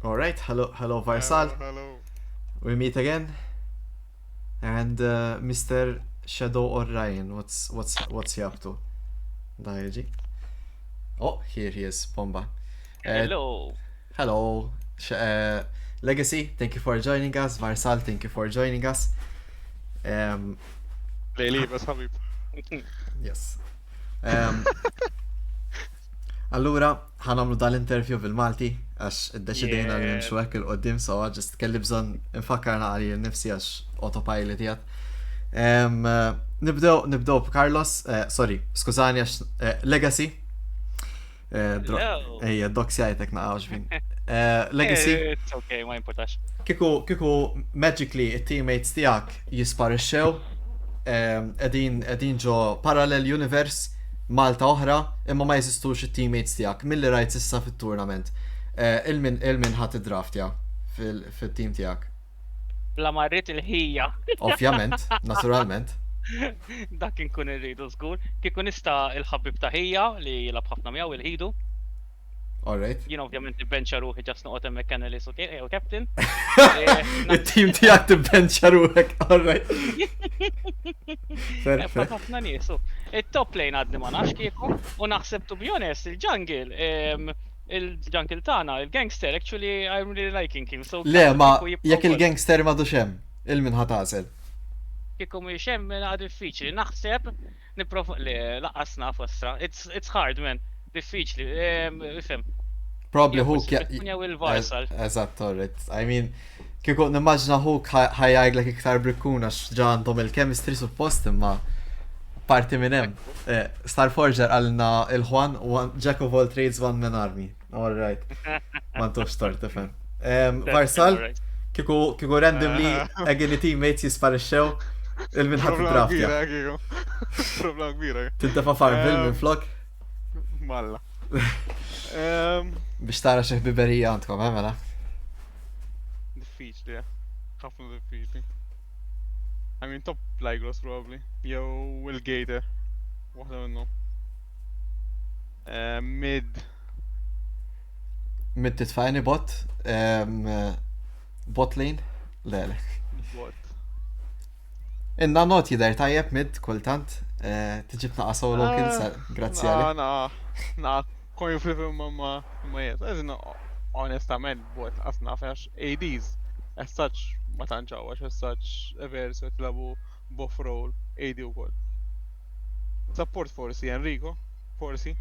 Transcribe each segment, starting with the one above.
All right, hello, Varsal. Hello. We meet again, and Mr. Shadow Orion. What's he up to? Daiji. Oh, here he is, Bomba. Uh, Hello. hello, Legacy. Thank you for joining us. Varsal, thank you for joining us. Um, Lejli, bas ħabib. yes. Um, allura, ħanamlu dal-interview bil-Malti, għax id-deċidejna li nimxu hekk il-qoddim, so ġist kelli bżon infakkar naqri l-nifsi għax autopilot jgħat. Nibdew b'Carlos, sorry, skużani għax Legacy. Hello. Ejja, doksi għajtek naqawx fin. Legacy, It's okay, ma importax. kiku magically it-teammates tijak jisparixxew, edin ġo parallel universe Malta oħra, imma ma jeżistux it-teammates tijak. Milli rajt issa fit-turnament. Il-min ħat id-draft fil-team tijak. La marrit il-ħija. Ovvjament, naturalment. Dak inkun irridu żgur. Kieku nista' il-ħabib ta' ħija li jilab ħafna miegħu il-ħidu. Alright. Jien ovvjament nibbenċa ruħi ġast noqgħod hemmhekk analyst u captain. Il-team tijak tibbenċa ruħek, alright. Perfect. Ħafna niesu. Il-top lane għadni ma nafx kieku u naħseb to be honest il-jungle tagħna, il-gangster, actually I'm really liking him. So Le, ma jekk il-gangster ma duxem, il-min ħatażel. kieku mhux hemm għad diffiċli. Naħseb nipprova li laqqasna fostra. It's hard man. Diffiċli. Ifhem. Probably hook. Jew il-varsal. Eżatt, alright. I mean, kieku nimmaġna hook ħajajglek iktar brikkuna x'ġandhom il-chemistry suppost imma parti minn hemm. Starforger għalna il-Juan, Jack of all trades, one man army. Alright. Mantux start, ifhem. Varsal, kieku randomly again teammates jisparixxew il-minħat id-draft. Problema kbira. Tintefa' Farmville minn flok Malla. biex tara xi ħbiberija għandkom, mela. Diffiċli, ħafna diffiċli. I mean, top Lygros probably. Jew il-Gator. Waħda minnhom. Mid. Mid titfajni bot, bot lane, le. What? Inna not jider tajjeb mid kultant, tiġib naqa solo kills, grazzi għalik. Na, coin flip ma jes. Eżin, honestament, bot, asna fex ADs. As such, ma tanċaw, as such, everso tlabu buff roll, AD u kol. Support forsi, Enrico, forsi.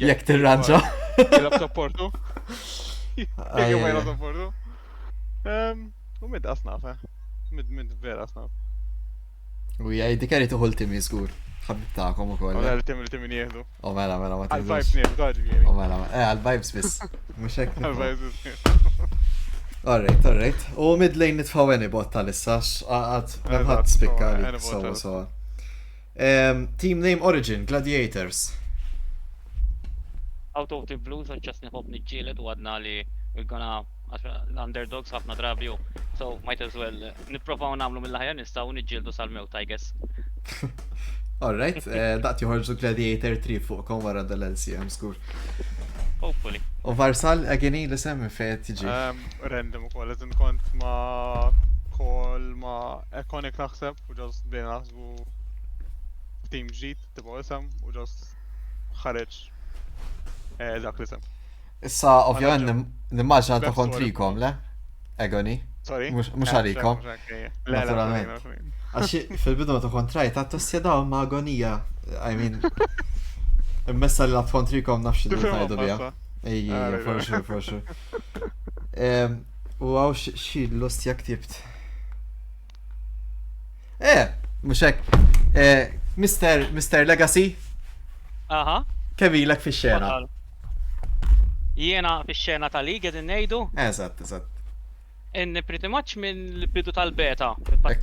Jek tirranġa. Jilab supportu. Jek ma jilab supportu. U mid asnaf, mid vera asnaf. U jgħid dikari tuħul timi zgur. Ħabib ta'kom u koll. Għal tim li timin jieħdu. O mela, ma Għal-vibes tiħdux. nieħdu, għadġi O mela, għal-vibes bis. Muxek. Għal-vibes nieħdu. Alright. U mid lane nitfaw any bot tal-issa, għad spikka li. any bot So. Team name origin, Gladiators. Out of the blues, ġast nħobb niġġieled u għadna li we're gonna l-underdogs ħafna drabi u so might as well nipprovaw nagħmlu mill-ħajja nistgħu niġġieldu sal-mewt I guess. Alright, daqt joħorġu Gladiator 3 fuqkom wara dal-LCM skur. Hopefully. U Varsal, għagini li semmi fejt tiġi. Random u koll, eżin kont ma kol ma Iconic naħseb u ġast bdejna naħsbu team ġdid, tipo isem u ġast ħareġ dak l-isem. Issa, ovvjament, nimmaġna ta' kontrikom, le? Egoni. Sorry? Mux għalikom. Naturalment. Għaxi, fil-bidu ta' kontrajt, għattu s-sjedaw ma' agonija. I mean, immessa li għat kontrikom nafx id tajdu bija. Ejji, for sure. U għaw xie l-lost jak tibt. Muxek. Mr. Legacy, Aha. kemm ilek fi xena? Jiena fix-xena tal-liga din ngħidu Eżatt. in pretty much minn bidu tal-beta. Ekku. Fil-fatt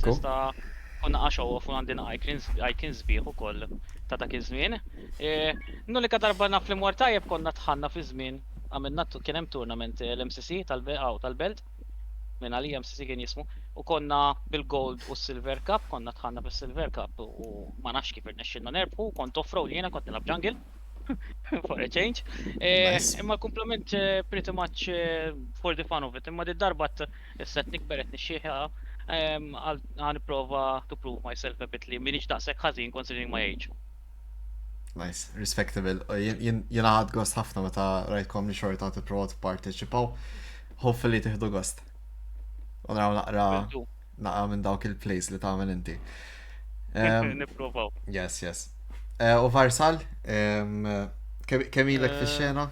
konna għaxaw u għandina icons bieħ ukoll ta' dak iż-żmien. L-unika darba naf li mwar tajjeb konna tħanna fi żmien għamilna kien hemm tournament l-MCC tal-Belt minn għalija MCC kien jismu u konna bil-Gold u s-Silver Cup konna tħanna fis-Silver Cup u ma nafx kif irnexxilna nerbħu kont off-road jiena kont nilab jungle for a change. Nice. Imma komplement pretty much for the fun of it. Imma di darba s-set nikberet nixxieħa għan prova to prove myself a bit li minix daqsek ħażin considering my age. Nice, respectable. Jena għad gost ħafna meta rajtkom li xorta t-prova t-parteċipaw. Hopefully tiħdu gost. Unraw naqra minn dawk il-plays li tagħmel inti. Nipprovaw. Yes, yes. U Varsal, kemm ilek fix-xena?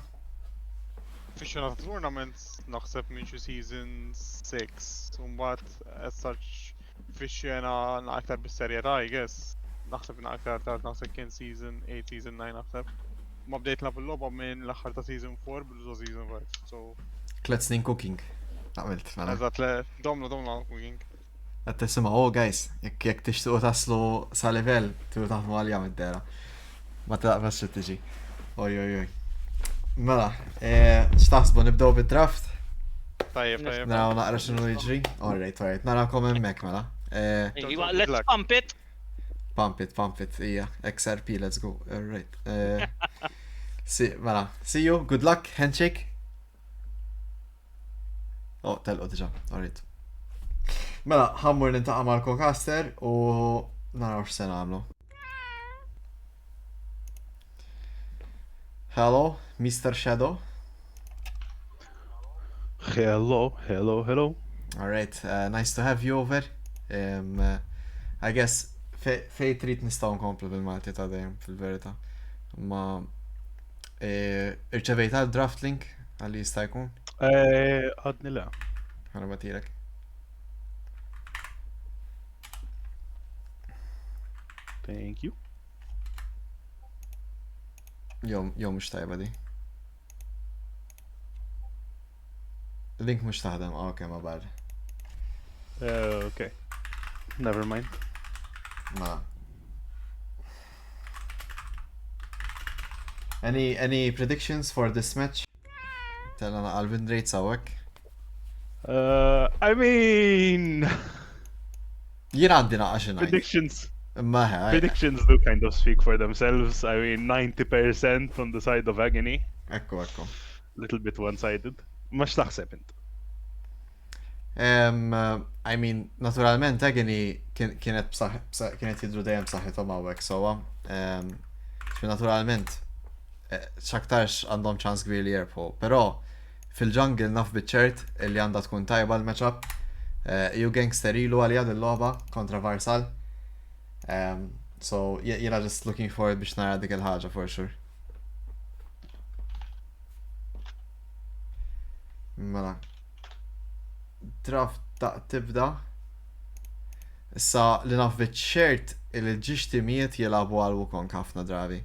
Fix-xena ta' tournaments naħseb minn xi season 6. Mbagħad as such fix-xena aktar bis-serjetà, I guess. Naħseb aktar tard naħseb kien season 8, season 9 naħseb. Ma bdejt nagħmel logħba minn l-aħħar ta' season 4 bil season 5. So Tlet snin cooking. Għamilt, mela. eżatt domlu cooking. Għat tisima, guys, jek tixtuqu taslu sa level, tu taħmu għalja mid-dera. Ma taqbas xi tiġi. Oj. Mela, x'taħsbu nibdew bid-draft? Tajjeb. Naraw naqra x'inhu jiġri. Alright. Narakom hemmhekk mela. Let's pump it! Pump it, ija. XRP, let's go. Alright. Mela, see you, good luck, handshake. Oh, telqu diġa, alright. Mela, ħammur nintaqa' mal-Kocaster u naraw x'se nagħmlu. Hello, Mr. Shadow. Hello. Alright, nice to have you over. I guess fej trid nistgħu nkomplu bil-Malti ta' dejjem fil-verità. Ma irċevejta l-draft link għalli jista' jkun? Għadni la. Għana batirek. Thank you. Jom mux tajba di. Link mux taħdem, ok, ma barra. Okay. Never mind. Ma. Any predictions for this match? Tellana Alvin rate sawek. I mean, Jien għandi naqqa predictions do kind of speak for themselves. I mean, 90% on the side of Agony. Ekku. Little bit one-sided. Max taħseb int? I mean, naturalment Agony kienet jidru dejjem b'saħħithom hawnhekk sewwa. Naturalment x'aktarx għandhom ċans kbir li jerbħu, però fil-jungle naf biċ-ċert li għandha tkun tajba l-matchup. Ju gangster ilu għalija dil-logħba kontra Varsal. So jena just looking forward biex nara dik il-ħaġa for sure. Mela. Draft tibda. Issa li naf biċ-ċert il-ġiex timijiet jilabu għal Wukong ħafna drabi.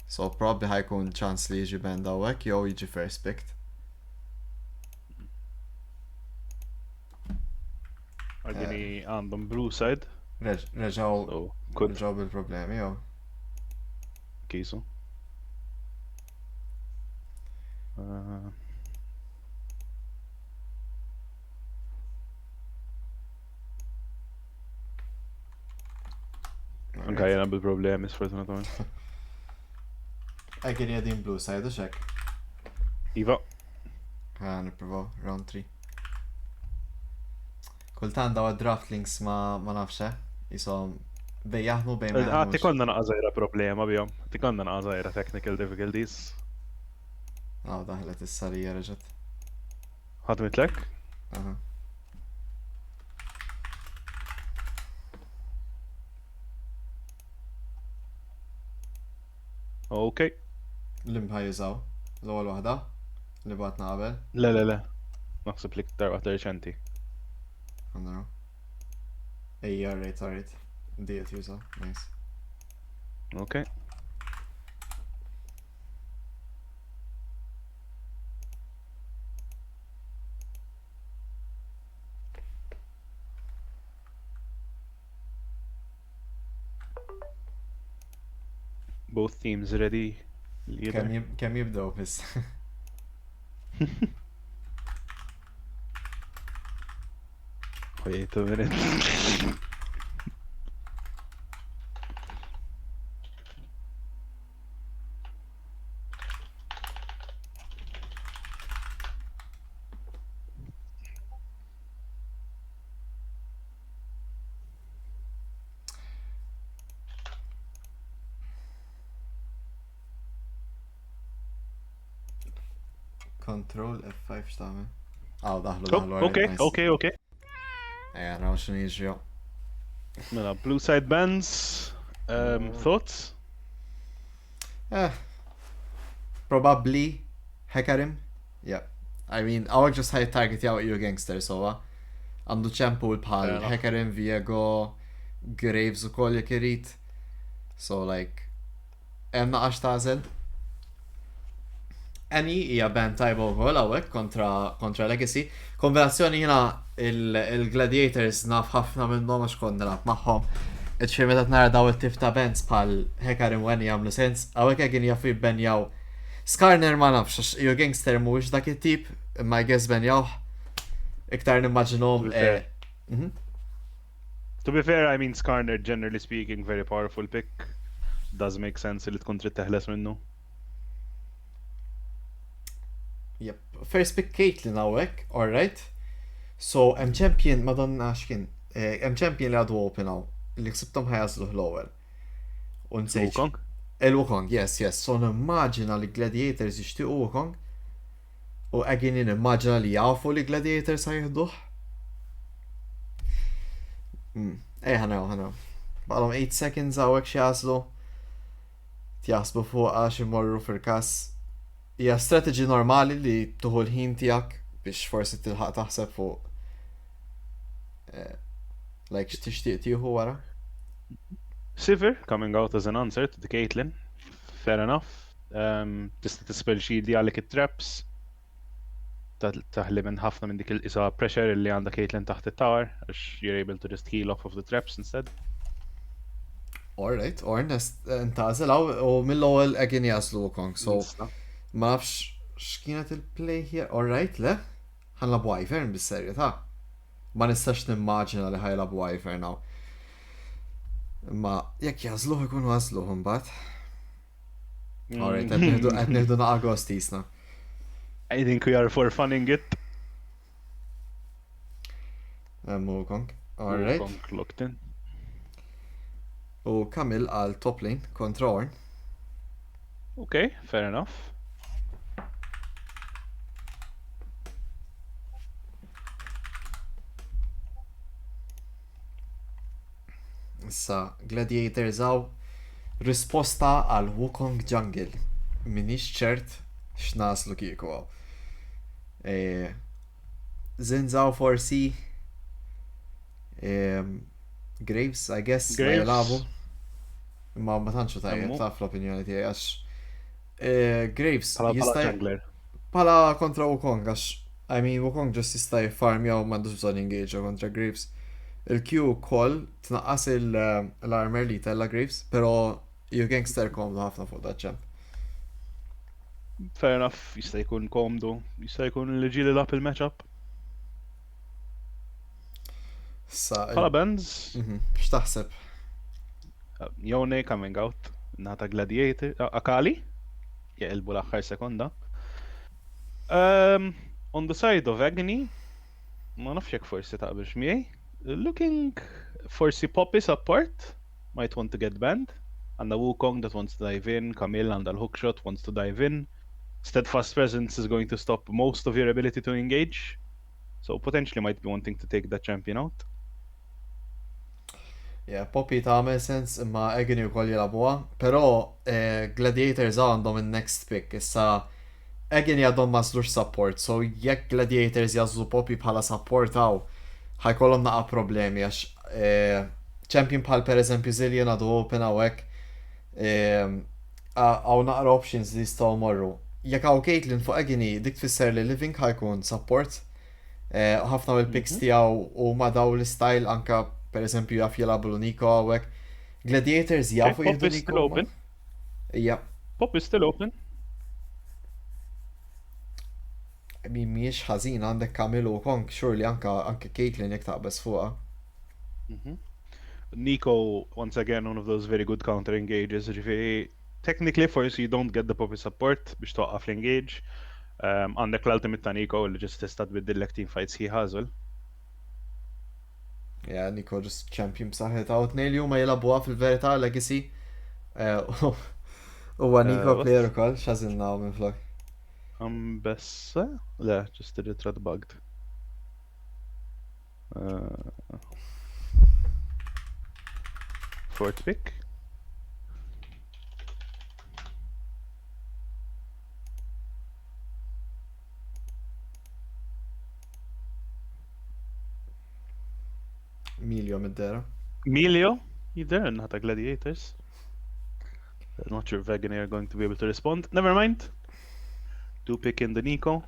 So probably ħajkun ċans li jiġi benda hawnhekk jew jiġi first picked. Agony għandhom blue side. Reġaw bil-problemi jew. Kisu. Anka jena bil-problemi sfortunatament. Agony għadin blue side u xek. Iva. Nipprovaw round 3. Kultan daw draft links ma nafxe, jisom bejjaħmu bejn ma Tikonna naqazajra problema bjom, tikonna naqazajra technical difficulties. Daħlet is-sarija reġet. Ħadmitlek? Aha. Okay. L-imħaj jużaw, l-ewwel waħda li batna qabel. Le. Naħseb li ktar waħda reċenti. Għandna. Ejja, alright. Diet jużaw, nice. Okay. Both teams ready. Kemm jibdew biss. Wait a minute. Control F5 x'tagħmel. Daħlu Oh, alright, okay, nice. okay. Naraw x'inhu jiġri. Mela, blue side bands. Thoughts? Probably Hekarim. Yeah. I mean, għawek ġust ħaj target jaw EU gangster, so għandu ċempu bħal Fair enough. Hekarim, Viego, Graves u koll jek irid. So like, emna għax tażel. Annie hija band tajba wkoll hawnhekk kontra Legacy. Kombinazzjoni jiena il-Gladiators naf ħafna minnhom għax kont nilgħab magħhom. Iġifieri meta nara daw it-tif ta' bands bħal Hekarim u Annie jagħmlu sens, hawnhekk hekk jafu jibbenjaw. Skarner ma nafx għax EU Gangster mhuwiex dak it-tip, imma jgess benjaw iktar nimmaġinhom. To be fair, I mean, Skarner, generally speaking, very powerful pick. Does make sense li tkun trid teħles minnu. Yep. First pick Caitlyn hawnhekk, alright. So, hemm champion madonna x'kien. Hemm champion li għadu open hawn, li ksibtom ħajazluh l-ewwel. U nsejġ. Wukong? Il-Wukong, yes. So nimmaġina li Gladiators jixtiequ Wukong. U għagin nimmaġina li jafu li Gladiators ħajħduh. Ħanaw. Baqalhom 8 seconds hawnhekk xi jażlu. Tjaħsbu fuq għax imorru fil-każ. Hija strategy normali li tuħu l-ħin tiegħek biex forsi tilħaq taħseb fuq like x'tixtieq tieħu wara. Sivir coming out as an answer to the Caitlyn. Fair enough. Tista' tispel xidi għalek it-traps. Taħli minn ħafna minn dik il-isa pressure li għandha Caitlyn taħt it-tower għax you're able to just heal off of the traps instead. Alright, ntażel u mill-ewwel qegħdin jaslu Wukong. So ma nafx x'kienet il-play here. Alright, le? Ħanlab Wyvern bis-serjetà. Ma nistax nimmaġina li ħajlab Wyvern hawn. Ma jekk jażluh ikunu għażluh imbagħad. Alright, qed nieħdu naqa' gost isna. I think we are for funning it. Wukong. Alright. Wukong locked in. U Kamil għal top lane kontra Ornn. Okay, fair enough. Issa, Gladiators għaw risposta għal Wukong Jungle. Minix ċert x'naslu kieku għaw. Zinzaw forsi Graves, I guess, ma Graves. jilabu. Ma tantxu tajjeb Emmu. taf l-opinjoni tiegħi għax Graves Pala jista' jungler. pala kontra Wukong għax I mean Wukong just jista' jfarmjaw m'għandux bżonn engage kontra Graves. Il-Q koll tnaqqas l-armor li tella Graves, pero EU Gangster komdu ħafna fuq dat ċemp. Fair enough, jista' jkun komdu, jista' jkun li ġili lap il-matchup. Pala bands, X'taħseb? Yone coming out, nata Gladiator, Akali, jaqilbu l-axħar sekonda. On the side of Agony, ma nafx jekk forsi taqbilx miegħi, looking forsi Poppy support, might want to get banned. And the Wukong that wants to dive in, Camille and the hookshot wants to dive in. Steadfast presence is going to stop most of your ability to engage. So potentially might be wanting to take that champion out. Yeah, Poppy tagħmel sens imma Agony wkoll jilagħbuha, però Gladiators għandhom il-next pick. Issa Agony għadhom ma żlux support, so jekk Gladiators jażlu Poppy bħala support għaw ħajkollhom naqa' problemi għax champion bħal pereżempju Zillion għadu open hawnhekk għaw naqra options li jistgħu morru. Jekk hawn Caitlyn fuq Agony dik tfisser li Living ħajkun support. Ħafna mill-picks tiegħu huma daw l-style anka pereżempju jaf jilagħbu Nico hawnhekk. Gladiators jafu Pop jieħdu is still Nico. open. Yeah. Pop is still open. Miex ħażin għandek Camille u Wukong, surely anka Caitlyn jekk taqbes fuqha. Nico, once again, one of those very good counter engages. Ġifieri, technically, forsi you don't get the Poppy support biex toqqaf l-engage. Għandek l-ultimate ta' Nico li ġist tista' tbiddillek team fights he ħażel. Yeah, Nico just champion b'saħħet għaw tnejn ma jilagħbuha fil-verità Legacy. Huwa Nico What? player ukoll, x'għażilna minn flok. Bessa? Le, just did it red bugged. Fourth pick. Miljo mid-dera. Emilio, you there? Not a gladiators. I'm not sure if Vegan are going to be able to respond. Never mind. 2 pick in the Nico.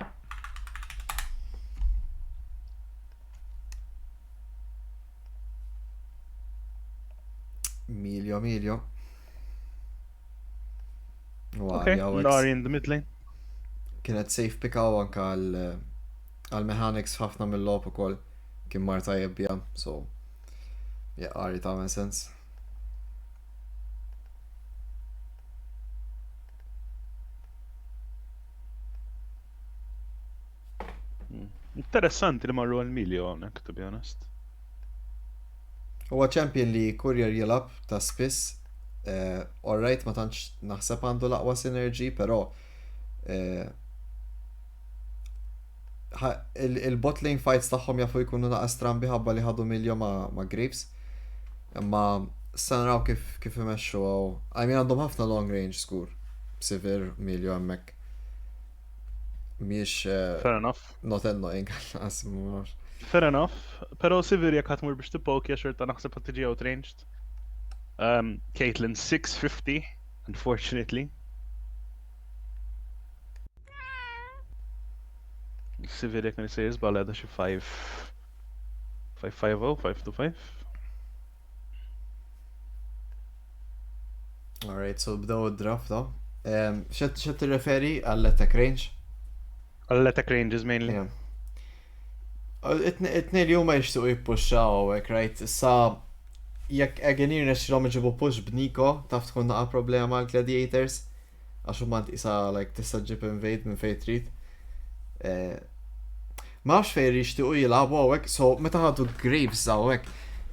Miljo. Okay, Nari in the mid lane. Kienet safe pick għaw anka għal-mechanics ħafna mill-lop ukoll kien mar tajjeb biha, so yeah, Ari tagħmel sens. Interessanti li marru għal-Emilio hawnhekk, to be honest. Huwa champion li courier jilab ta' spiss. Alright, ma tantx naħseb għandu laqwa synergy, però il-bot lane fights tagħhom jafu jkunu naqas strambi ħabba li ħadu Miljo ma' Graves. Imma s-sanraw kif imexxu għaw. I mean għandhom ħafna long range skur. Sivir Miljo hemmhekk. Miex Fair enough. not annoying. Fair enough. Pero Sivir jekk ħatmur biex tippoki xorta naħseb ħat tiġi outranged. Caitlyn 650, unfortunately. Sivir jekk nisej jizbal għada xi 5-5-0, 5-5. Alright, so bdew id-draft da. Xed tirreferi għall-attack range? Għall-attack ranges mainly. Yeah. It-tnejn li huma jixtiequ jippuxxaw hekk, right? Issa jekk Egenir nexxilhom iġibu push b'Nico, taf tkun naqa' problema mal Gladiators għax huma isa like tista' ġib invade minn fejn trid. Ma nafx fejn jixtiequ jilagħbu hawnhekk, so meta ħadu Graves hawnhekk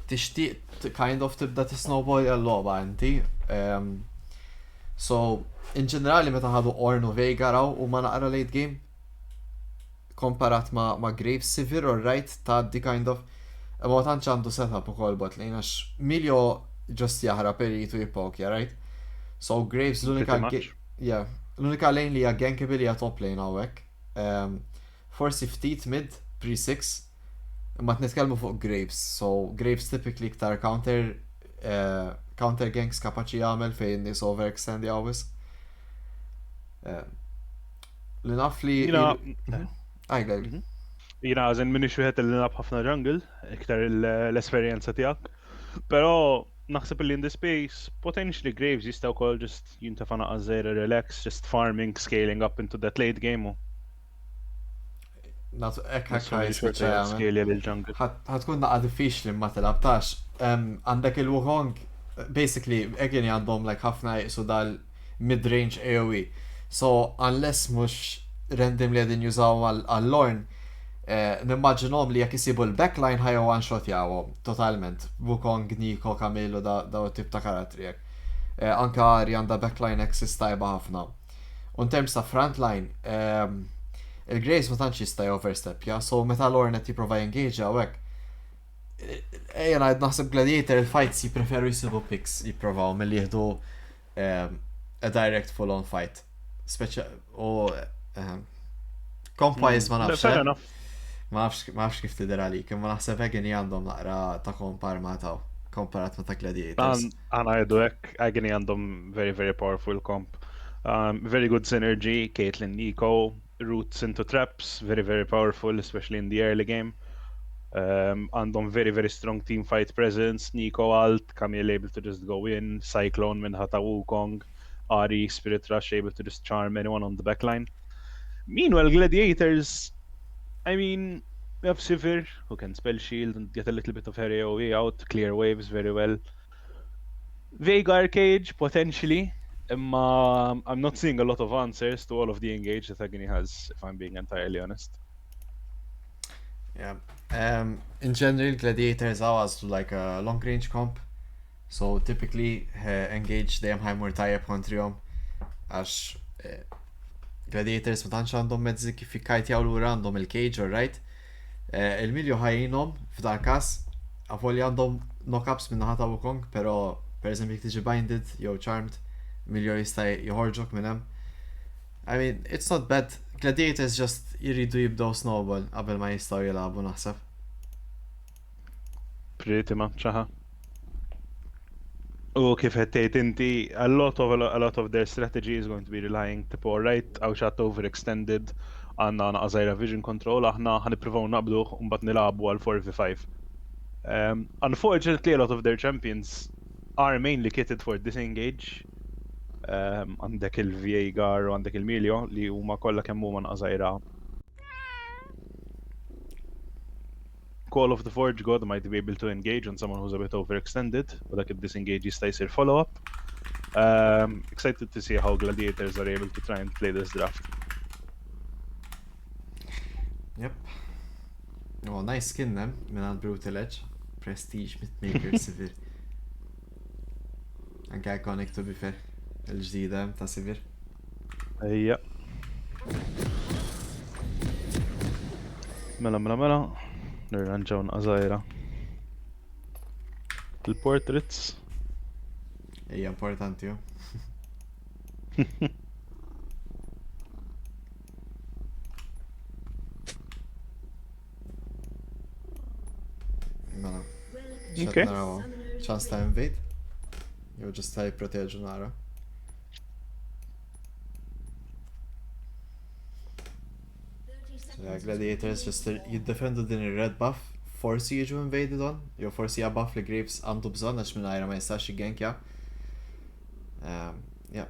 tixtieq kind of tibda tisnowball għall-logħba inti. So in ġenerali meta ħadu Ornn u Veigar raw huma naqra late game komparat ma' Graves, Sivir alright tgħaddi kind of. Ma tantx għandu setup ukoll bot lane għax Miljo ġust jaħra peritu jippokja, right? So Graves l-unika lane li hija gankable hija top lane hawnhekk. Forsi ftit mid pre-6 imma nitkellmu fuq Graves. So Graves typically iktar counter ganks kapaċi jagħmel fejn nies overextend jawis. Li naf li Jina għazen minni xwieħed li nab ħafna jungle, iktar l-esperienza tijak. Pero naħseb li in the space, potentially Graves jistaw kol just jintafana għazzera relax, just farming, scaling up into that late game. Natu ekka scale l-jungle. ħatkun naqqa diffiċli ma tilabtax. Għandek il-Wukong, basically, Egeni għandhom like ħafna jiqsu dal mid-range AoE. So, unless mux random li għedin jużaw għall-Lorn, nimmaġinom li jek jisibu l-backline ħajja one shot jawom, totalment. Wukong, Nico, Camillo, daw tip ta' karattri jek. Anka Ari għanda backline access tajba ħafna. Un terms ta' frontline, il-Graves ma tantx jista' overstep, ja? So meta Lorn qed jipprova engage hawnhekk. Ejja naħseb Gladiator il-fights jippreferu jisibu picks jipprovaw milli jieħdu a direct full on fight. Comp-wise ma nafx. Ma nafx kif tidher għalik, imma naħseb Agony għandhom naqra ta' kompar ma taw, komparat ma ta' Gladiators. Għana għedu ek, Agony għandhom very, very powerful comp. Very good synergy, Caitlyn, Nico, roots into traps, very, very powerful, especially in the early game. Għandhom very, very strong team fight presence, Nico alt, Camille able to just go in, Cyclone minn ħata Wukong, Ari, Spirit Rush able to just charm anyone on the backline. Meanwhile, Gladiators, I mean, we have Sivir, who can spell shield and get a little bit of her AoE out, clear waves very well. Veigar Cage, potentially. I'm not seeing a lot of answers to all of the engage that Agony has, if I'm being entirely honest. Yeah. In general, Gladiators always do like a long range comp. So typically, engage dejjem ħajmur tajjeb kontrihom għax Gladiators ma tantx għandhom mezzi kif jikkajtjaw lura għandhom il-cage, alright? Il-Miljo ħajjinhom f'dan każ avolja għandhom knock-ups minn naħa ta' Wukong, pero per eżempju jekk tiġi binded jew charmed, Miljo jista' joħorġok minn hemm. I mean, it's not bad. Gladiators just jiridu jibdew snowball qabel ma jistgħu jilagħbu naħseb. Pretty much, U kif ħettejt inti, a lot of their strategy is going to be relying tipo right, għaw xat overextended, għanna naqżajra vision control, aħna ħaniprivaw naqbduħ un bat nilabu għal 4v5. Unfortunately, a lot of their champions are mainly kitted for disengage. Għandek il-Viegar u għandek il-Miljo li huma kollha kemm huma naqżajra. Call of the Forge God might be able to engage on someone who's a bit overextended, but dak il-disengage jista' jsir follow-up. Excited to see how Gladiators are able to try and play this draft. Yep. Oh, nice skin them minn għand Brutal Edge. Prestige Mythmaker Sivir. Anke iconic to be fair. Il-ġdida ta' Sivir. Ejja. Mela. Nirranġaw nqażajra. Il-portraits. Hija importanti, jo. Mela. Okay. Naraw ċans ta' invade. Jew ġust ta' jipproteġu nara. Gladiators just jiddefendu din il-red buff, forsi jiġu invaded on, jew forsi ja buff li Graves għandu bżonn għax minn ma jistax jiggenkja. Yeah.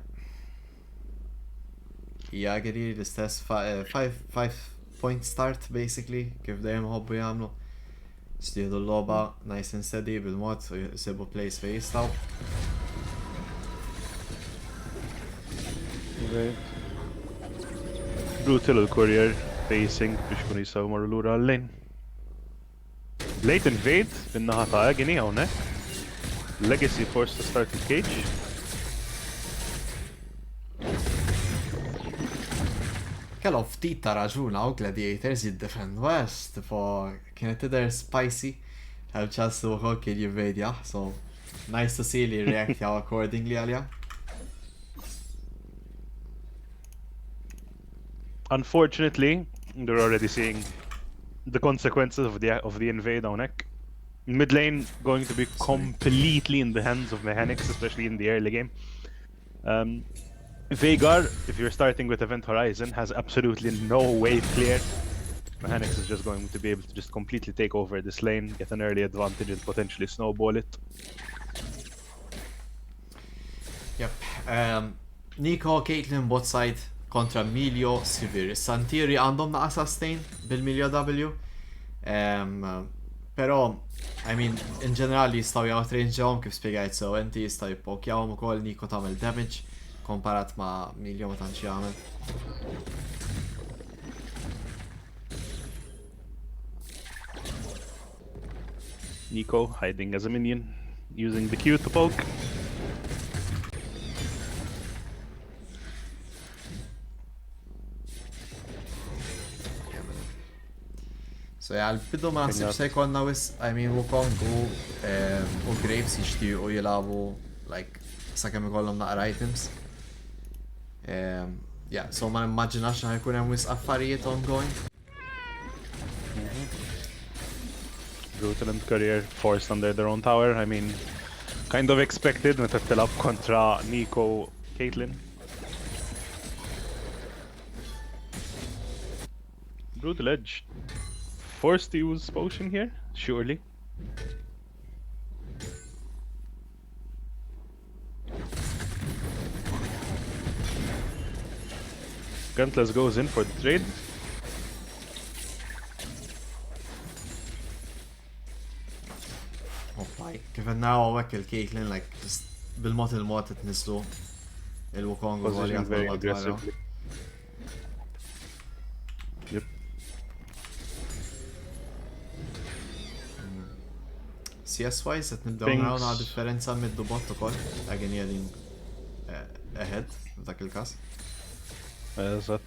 Jageri l-istess 5 point start basically, kif dejjem hobbu jagħmlu. Stieħdu l-logħba nice and steady bil-mod u jsibu place fejn jistgħu. Brutal il-courier facing biex kun jisaw marru lura għall-lejn. Late invade bin-naħa ta' Agony hawnhekk. Legacy forced to start the cage. Kellhom ftit ta' raġuna u Gladiators jiddefendu għax tipo kienet tidher spicy. Hemm ċans li wkoll kien jinvedja, so nice to see li reactjaw accordingly għalja. Unfortunately, they're already seeing the consequences of the invade hawnhekk. Mid lane going to be completely in the hands of mechanics, especially in the early game. Veigar, if you're starting with Event Horizon, has absolutely no way clear. Mechanics is just going to be able to just completely take over this lane, get an early advantage and potentially snowball it. Yep. Nico, Caitlyn bot side kontra Miljo Sivir. Santiri għandhom naqa sustain bil-Miljo W. Pero, I mean, in ġenerali jistaw jgħatrangeawhom kif spiegajt so, enti jistaw jippokjawhom ukoll Nico tagħmel damage komparat ma' Miljo ma tantx jagħmel. Nico hiding as a minion, using the Q to poke. So yeah, l-bidu ma nasib se jkollna wis, I mean, Wukong u Graves jixtiequ jilagħbu like sakemm ikollhom naqra items. Yeah, so ma nimmaġinax li ħajkun hemm wis affarijiet ongoing. Brutal and Courier forced under their own tower. I mean, kind of expected meta tilab kontra Nico Caitlyn. Brutal Edge. Forced to use potion here, surely. Guntless goes in for the trade. Oh my, kif naraw għek il-Caitlyn, like, just bil-mod il-mod t-nislu il-Wukong u Position għalijat very mal-mod aggressively. Yep. CS-wise, qed nibdew naraw na differenza mid-dubot ukoll, għagin jedin ahead, f'dak il-każ. So,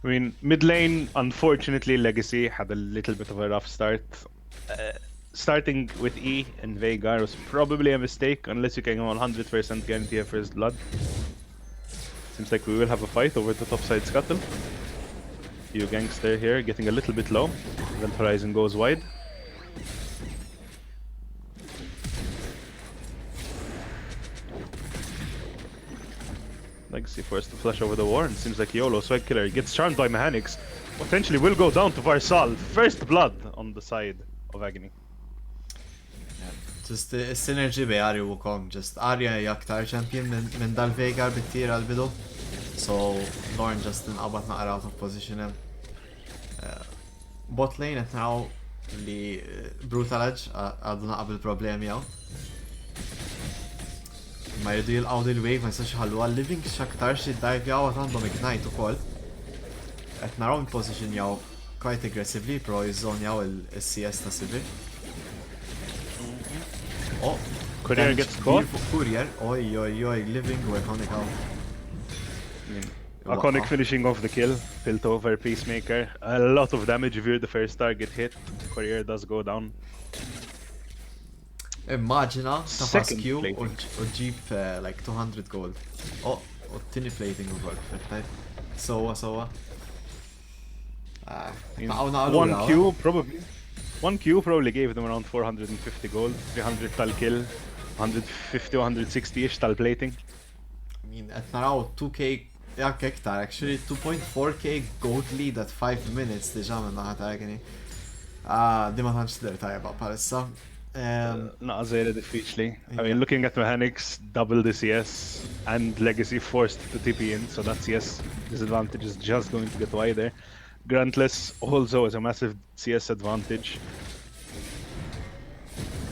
I mean, mid lane, unfortunately, Legacy had a little bit of a rough start. Starting with E and Veigar was probably a mistake, unless you can 100% guarantee a first blood. Seems like we will have a fight over the top side scuttle. You Gangster here getting a little bit low. Event Horizon goes wide. Legacy forced to flash over the war, and seems like YOLO Swag Killer gets charmed by mechanics. Potentially will go down to Varsal. First blood on the side of Agony. Just synergy bej Arya u Kong, just Arya hija aktar champion minn dal-Veigar bit-tira għal-bidu. So, Lorn just inqabad naqra out of position hemm. Bot lane qed naraw li Brutal Edge għadu naqab il-problemi hawn. Ma jridu jilqgħu dil-wave ma jistax ħallu għal-living x'aktar xi dive jaw għad għandhom ignite ukoll. Qed naraw in-position jaw quite aggressively pro jiżżonjaw il-CS ta' Sivir. Oh, Courier gets caught. Courier, oj, living u iconic out. Iconic finishing off the kill. Tilt over Peacemaker. A lot of damage if you're the first target hit. Courier does go down. Immaġina tafas Second Q plating. u ġib like 200 gold. Oh, u tini plating u għol, perfect. Sowa. One Q probably. One Q probably gave them around 450 gold, 300 tal-kill, 150 160-ish tal-plating. I mean, qed naraw 2k jak hektar, actually 2.4k gold lead at 5 minutes diġa minn naħa ta' Agony. Di ma tantx tidher tajba bħalissa. Not very difficultly. I mean, looking at mechanics, double the CS and Legacy forced to TP in, so that CS disadvantage is just going to get wider. Grantless also has a massive CS advantage.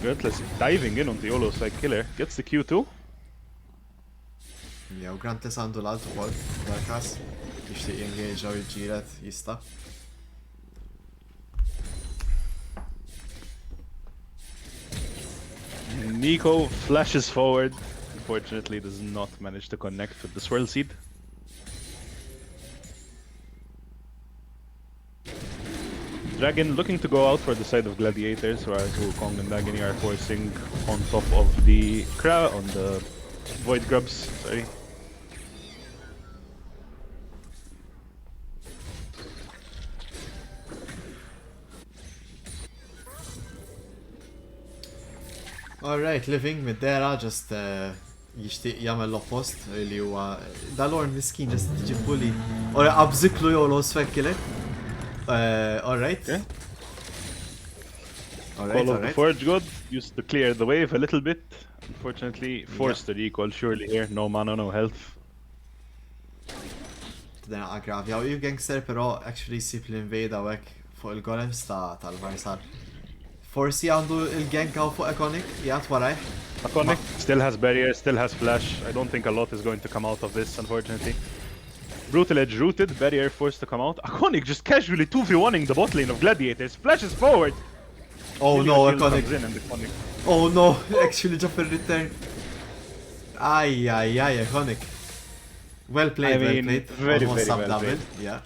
Grantless diving in on the YOLO Swag Killer, gets the Q2. Ja, u Grantless għandu l-alt ukoll, dal-każ biex ti-engage u jġiret jista'. Nico flashes forward, unfortunately does not manage to connect with the Swirl Seed. Dragon looking to go out for the side of Gladiators, whereas Wukong and Agony are forcing on top of the on the Void Grubs, sorry. Alright, living mid-dera just jishtiq jagħmel l-oppost li huwa dal-Lorn miskin just ġibbu li ora qabżiklu YOLO Swag Killer. Alright. Yeah. Alright, Call of the Forge God used to clear the wave a little bit. Unfortunately, forced to recall surely here. No mana, no health. Tidena aggravja u Gangster però actually sip l-invade għawek fuq il-golems tal-Varsal. Forsi għandu il-gank għaw fuq Iconic, jgħat waraj. Iconic still has barrier, still has flash. I don't think a lot is going to come out of this, unfortunately. Brutal Edge rooted, barrier forced to come out. Iconic just casually 2v1ing the bot lane of Gladiators, flashes forward. Oh no, Kill comes Iconic. in and Iconic. Oh no, actually ġab il-return. Aj, Iconic. Well played, I mean, very, Almost very well sub-double, yeah.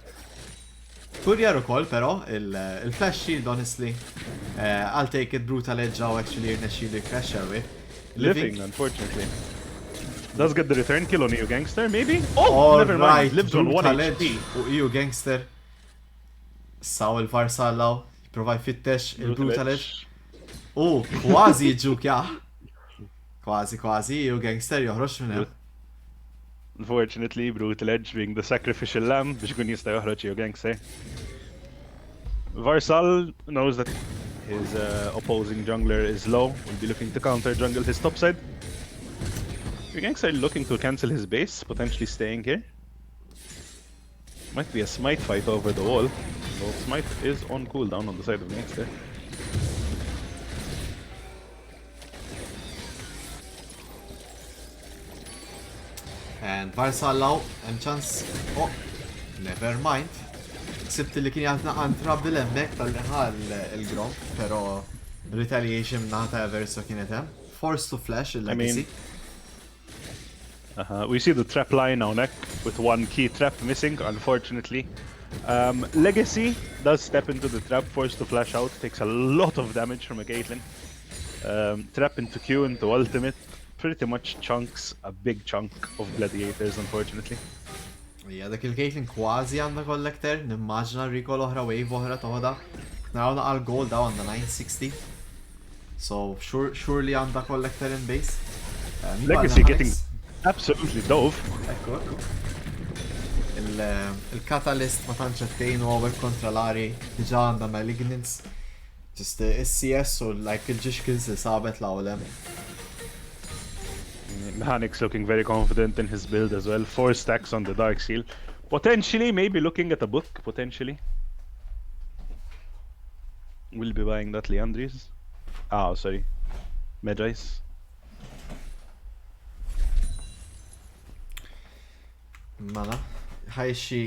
Courier ukoll però, il-flash shield honestly. I'll take it, Brutal Edge għaw actually jirnexxielu crash away. Living, unfortunately. Does get the return kill on EU Gangster, maybe? Oh, never mind. Lives on 1 HP. U EU Gangster. Saw il-Varsal law. Prova jfittex il-Brutal Edge. Kważi ġuk jaħ. Kważi, EU Gangster joħroġ minn hemm. Unfortunately, Brutal Edge being the sacrificial lamb biex kun jista' joħroġ EU Gangster. Varsal knows that his opposing jungler is low. Will be looking to counter jungle his top side. EU Gangster looking to cancel his base, potentially staying here. Might be a smite fight over the wall. Well, smite is on cooldown on the side of Gangster. And Varsal law, hemm chance. Oh, never mind. Sibt li kien jgħatna għantra bil-emmek tal-ħal il-grom, pero retaliation naħta Everso kienet hemm. Forced to flash il-legacy. We see the trap line now neck with one key trap missing, unfortunately. Legacy does step into the trap, forced to flash out, takes a lot of damage from a Caitlyn. Trap into Q into ultimate, pretty much chunks a big chunk of gladiators, unfortunately. Ja, dak il-Caitlyn kważi għandha kollektor, nimmaġna recall oħra wave oħra toħda. Narawna għal gold daw għandha 960. So surely għandha kollektor in base. Legacy getting absolutely dove. Ekku, ekku. Il-Catalyst ma tantx qed over kontra Lari, diġà għandha Malignance. Just is-CS u like il-ġiex kills li sabet l-awlem. Mechanic's looking very confident in his build as well. 4 stacks on the Dark Seal. Potentially, maybe looking at a book, potentially. Will be buying that Leandris. Oh, sorry. Medjais. Mana, ħajxi...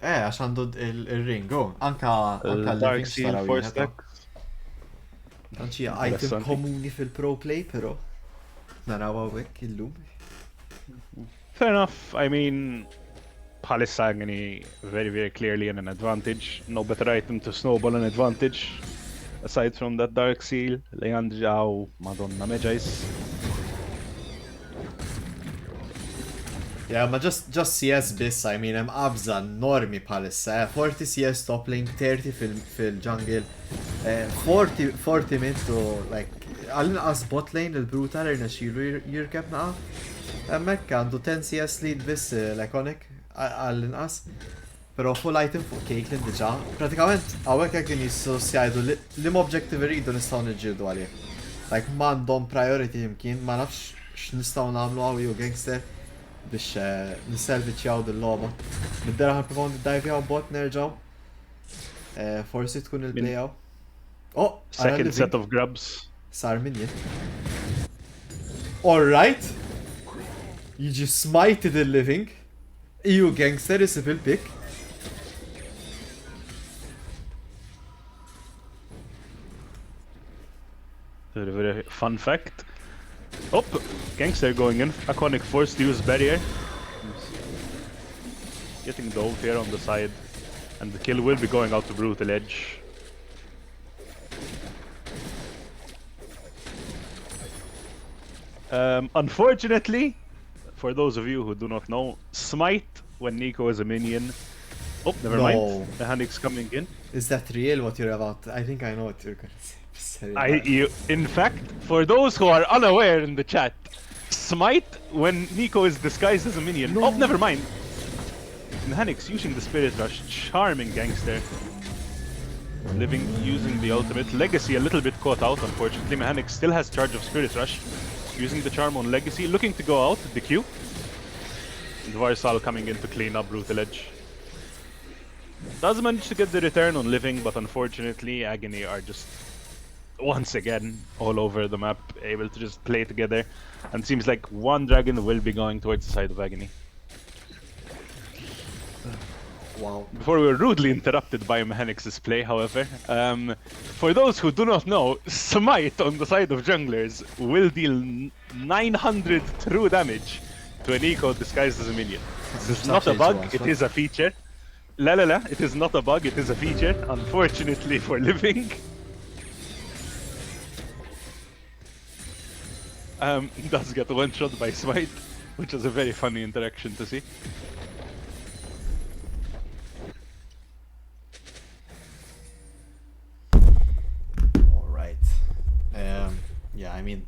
għax għandu il-ring, Anka Dark Seal, 4 stacks. Għanċi item komuni fil-pro play, pero... naraw għawek illum. Fair enough. I mean, bħalissa għani very clearly in an advantage. No better item to snowball an advantage. Aside from that Dark Seal, Leandri Madonna Medjais. Yeah, ma just CS biss, I mean, hemm qabża enormi bħalissa. 40 CS top lane, 30 fil-jungle, 40 mintu, like, għal-inqas bot lane il-brutal irnexxielu jirkeb naqa. Hemmhekk għandu 10 CS lead biss l-Iconic għal-inqas. Pero full item fuq Caitlyn diġà. Pratikament hawnhekk hekk jissostjajdu li objective iridu nistgħu niġġieldu għalih. Like m'għandhom priority imkien, ma nafx x'nistgħu nagħmlu hawn jew gangster biex nisselviċjaw dil-logħba. Niddera ħarpifon niddajvjaw bot nerġgħu. Forsi tkun il-playaw. Oh, second set of grubs. Sar min jien. Alright. Jiġi smited il-living. EU gangster isib il-pick. Very fun fact. Oh, gangster going in. Iconic forced to use barrier. Getting dove here on the side. And the kill will be going out to Brutal Edge. Unfortunately, for those of you who do not know, Smite when Nico is a minion. Oh, never mind. The Mechanic's coming in. Is that real what you're about? I think I know what you're gonna say. In fact, for those who are unaware in the chat, Smite when Nico is disguised as a minion. No. Oh, never mind. Mechanic's using the Spirit Rush, charming gangster. Living using the ultimate. Legacy a little bit caught out, unfortunately. Mechanic still has charge of Spirit Rush. Using the charm on Legacy, looking to go out the Q. And Varsal coming in to clean up Brutal Edge. Does manage to get the return on Living, but unfortunately Agony are just once again all over the map, able to just play together. And seems like one dragon will be going towards the side of Agony. Wow. Before we were rudely interrupted by Mechanic's play, however, for those who do not know, Smite on the side of junglers will deal 900 true damage to an eco disguised as a minion. This is not a bug, it is a feature. It is not a bug, it is a feature, unfortunately for Living. Does get one shot by Smite, which is a very funny interaction to see. Yeah, I mean,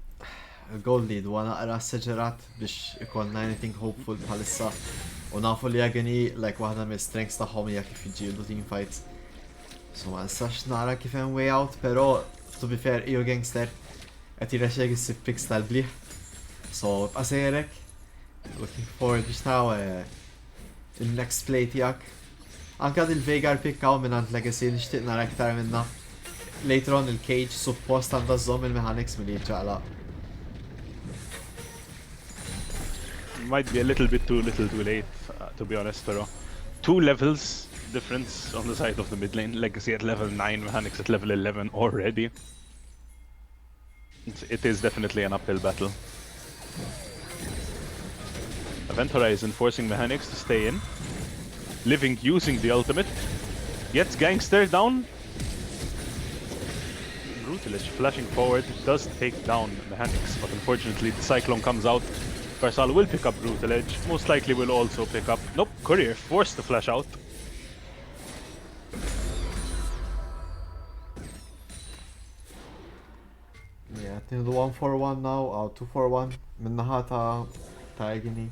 gold lead wana naqra s-seġerat biex ikollna anything hopeful bħalissa. U nafu li Agony, like, waħda mill strengths tagħhom hija kif jiġġieldu teamfights. So ma nistax nara kif hemm way out, però to be fair, EU gangster qed jirrexxek issib picks tal-bliħ. So bqa' sejrek. Looking forward biex taw il-next play tiegħek. Anka dil-Veigar pick hawn minn Legacy nixtieq nara iktar minna. Later on il-cage suppost għandha żomm il-mechanics milli jiġġaqlaq. Might be a little bit too little too late, to be honest, pero 2 levels difference on the side of the mid lane. Legacy at level 9, Mechanics at level 11 already. It is definitely an uphill battle. Event Horizon forcing Mechanics to stay in. Living using the ultimate. Gets Gangster down. Brutalage flashing forward does take down Mechanics, but unfortunately the Cyclone comes out. Farsal will pick up Brutalage, most likely will also pick up... Nope, Courier forced to flash out. Yeah, تنهدو 1-4-1 now أو 2-4-1 من ناحية تا AGY.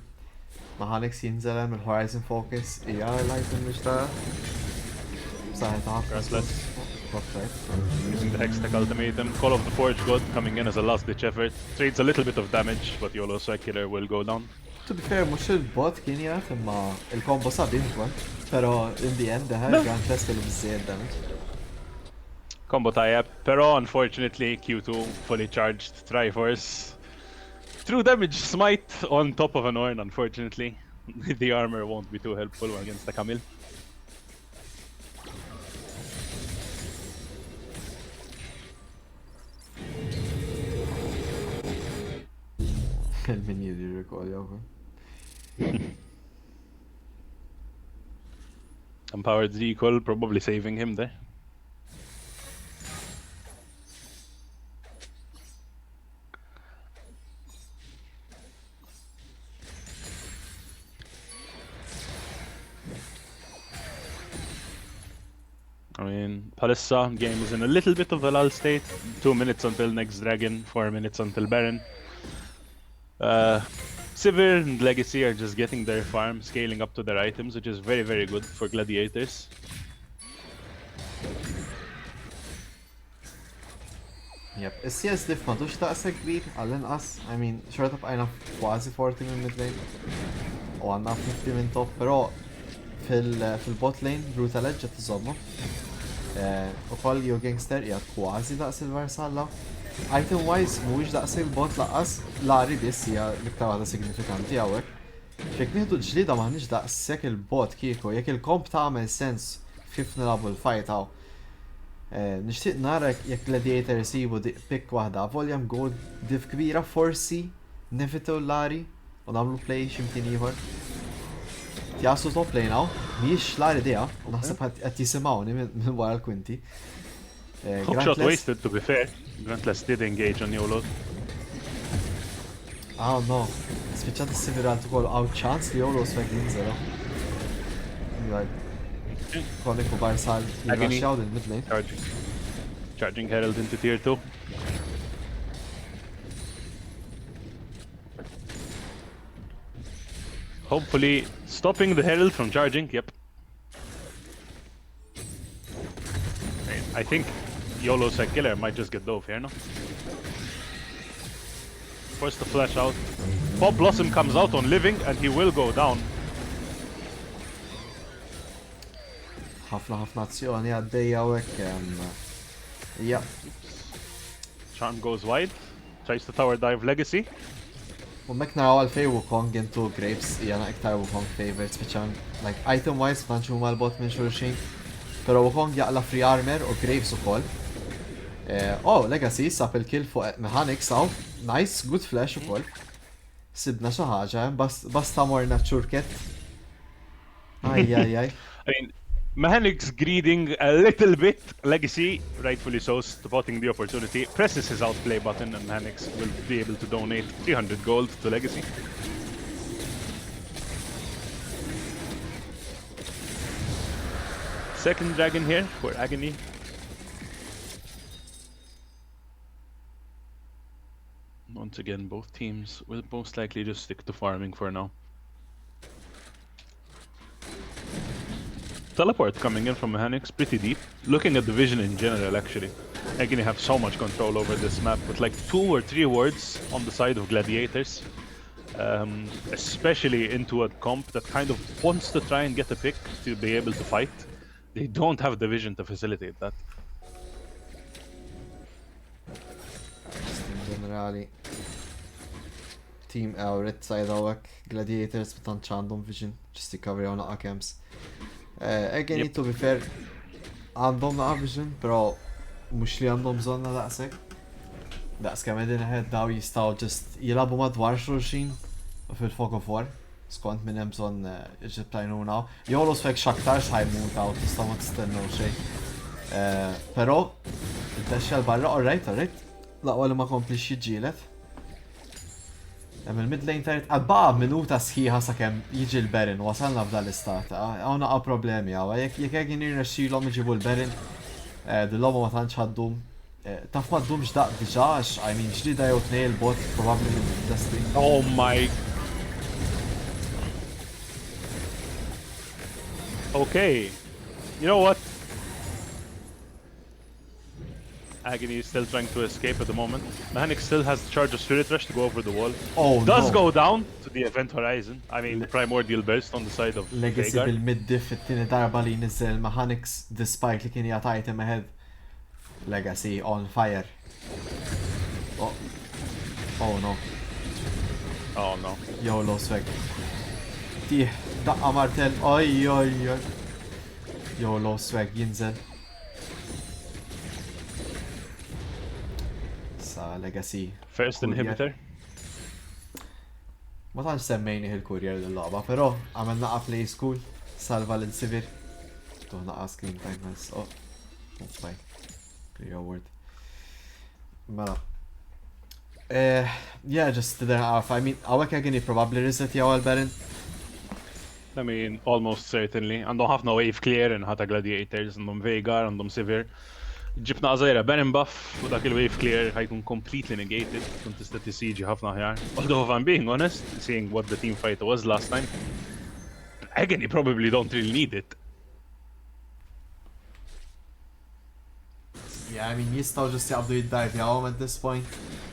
Mechanics ينزل من Horizon Focus لايتن مش تا ساعتها Grassless. right. Using the Hextech Ultimatum. Call of the Forge God coming in as a last ditch effort. Trades a little bit of damage, but YOLO Killer will go down. To be fair, مش البوت كان يعرف إما الكومبو صعب ينفع pero in the end هاي Grand Fest اللي بالزيادة damage. Combo tie-up, pero unfortunately Q2 fully charged Triforce. True damage smite on top of an Ornn, unfortunately. The armor won't be too helpful against the Camille. المنيو دي ريكول يابا. Empowered recall, probably saving him there. I mean, Palissa game is in a little bit of a lull state. 2 minutes until next dragon, 4 minutes until Baron. Sivir and Legacy are just getting their farm, scaling up to their items, which is very, very good for gladiators. Yep, الCS diff مادوش تأثير كبير على الانقص. I mean, شرطة بقينا كوازي 40 من mid lane وعنا 50 من top pero في البوت لين Brutalage جت تظلمه. وقال يو جانجستر يا كوازي دقس الفرسال ايتم وايز موش دقس البوت لقص لاري بس هي نكتة واحدة significant ياوك. فيك نهدو الجليدة ما هنش دقس ياك البوت كيكو ياك الكومب تعمل سنس كيف نلعبو الفايت هاو. نشتيق نارك ياك gladiator يسيبو بيك واحدة فوليوم جولد ديف كبيرة فورسي نفتو لاري ونعملو بلاي شمتين يهور. تياسو توب لين اهو ميش لاري ديها ونحسب هتيسمعوني من ورا الكوينتي. Hook shot wasted, to be fair. Grantless did engage on YOLO. Oh no. سبيتشات السيفيرال تقول اوت شانس ليولو سفاك ينزل like كونيك وبارسال يرشاو للميد لين. Charging Herald into tier 2. Hopefully stopping the Herald from charging, yep. I think YOLO Killer might just get dove here, no? Forced to flash out. Pop Blossom comes out on living and he will go down. ħafna azzjoni għaddejja hekk yeah. Charm goes wide. Tries to tower dive Legacy. U mek naraw għalfej Wukong into Grapes jana iktar Wukong favorite speċan like item wise manċu mal-bot minn xulxin pero Wukong jaqla free armor u Grapes ukoll. Oh, Legacy sab il-kill fuq Mechanics aw. Nice, good flash ukoll. Sibna xi ħaġa basta morna ċurket. Ajjajjaj. I mean, Mechanics greeding a little bit. Legacy, rightfully so, spotting the opportunity, presses his outplay button and Mechanics will be able to donate 300 gold to Legacy. Second dragon here for AGY. Once again, both teams will most likely just stick to farming for now. Teleport coming in from Mechanics, pretty deep. Looking at the vision in general, actually. AGY have so much control over this map with like 2 or 3 wards on the side of gladiators. Especially into a comp that kind of wants to try and get a pick to be able to fight. They don't have the vision to facilitate that. Generali team red side awak gladiators b'tantx għandhom vision just recovery u naqa' camps. AGY to be fair għandhom naqa' vision pero mhux li għandhom bżonna daqshekk. Daqs kemm qegħdin aħed daw jistgħu just jilagħbu madwar xulxin fil-fog of war. skont minn hemm bżonn iġib tajnuna. Jolu swek xaktar xajmuta u tista' ma tistennew xejn. Però id-dexxa l-barra, alright. Laqwa li ma komplix jiġġielet. Hemm il-mid lane tajt għadbaqa minuta sħiħa sakemm jiġi l-Berin, wasalna f'dan l-istat. Hawn naqa' problemi hawn, jekk hekk nirnexxielhom iġibu l-Berin, dil-logħba ma tantx ħaddum. Taf ma ddumx daq diġà għax I mean ġdida jew tnejn il-bot probabbli minn Dustin. Oh my. Okay. You know what? Agony is still trying to escape at the moment. Mechanic still has the charge of Spirit Rush to go over the wall. Oh Does no. go down to the event horizon. I mean, the Primordial Burst on the side of Legacy Veigar. bil-mid-diff it-tieni darba li nizzel Mechanics despite li kien jagħt item ahead. Legacy on fire. Oh no. Oh no. Jolo swag. Tih, daqqa martel. Oj. Jolo swag jinżel. Sa Legacy. First Courier. inhibitor. Ma tantx semmejni il-kurjer l-logħba, però għamel naqa play school, salva l-sivir. Tuħ naqa screen time mas. Oh, fine. Clear word. Mela. Yeah, just didn't have. I mean, għawek għagini probably reset jaw għal-Baron. I mean, almost certainly. Għandhom ħafna wave clear in ħata gladiators, għandhom Veigar, għandhom Sivir. Ġibna għazajra Baron buff u dak il-wave clear ħajkun completely negated. Kun tista' tisiġi ħafna ħjar. Although if I'm being honest, seeing what the team fight was last time, Agony probably don't really need it. Yeah, I mean, jistaw ġust jaqbdu jid-dive jawom at this point.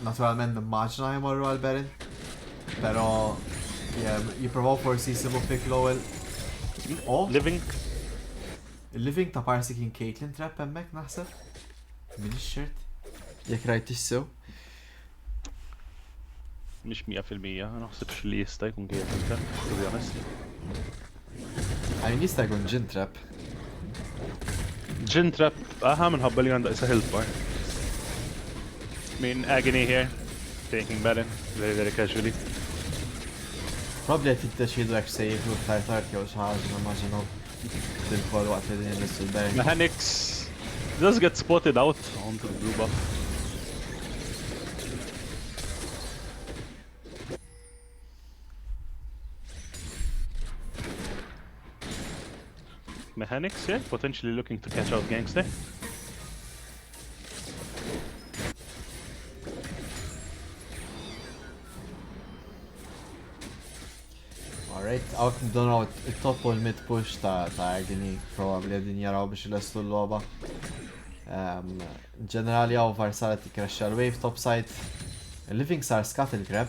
Naturalment nimmaġna jmorru għal-Baron. Pero, yeah, jiprovaw forsi jisibu pick l-ewwel. Oh, Living. il-living ta' parsi kien Caitlyn trap hemmhekk naħseb. Min ix-shirt. Jekk rajt issew. Mhix 100%, naħsibx li jista' jkun kif to be honest. I mean, jista' jkun gin trap. Gin trap, minħabba li għandha isa health bar. I mean, Agony here, taking Baron, very casually. Probably qed jiddeċidu jekk se jieħdu iktar tard jew xi ħaġa nimmaġinaw dil-kol waqt li din nissu l-Baron. Mechanics does get spotted out onto the blue buff. Mechanics here, potentially looking to catch out Gangster. Alright, għawk ndonaw il-top u l-mid push ta' Agony, probably din jaraw biex il-estu l-loba. Ġenerali għaw Varsala ti crashja l-wave topside. Living sar scuttle grab.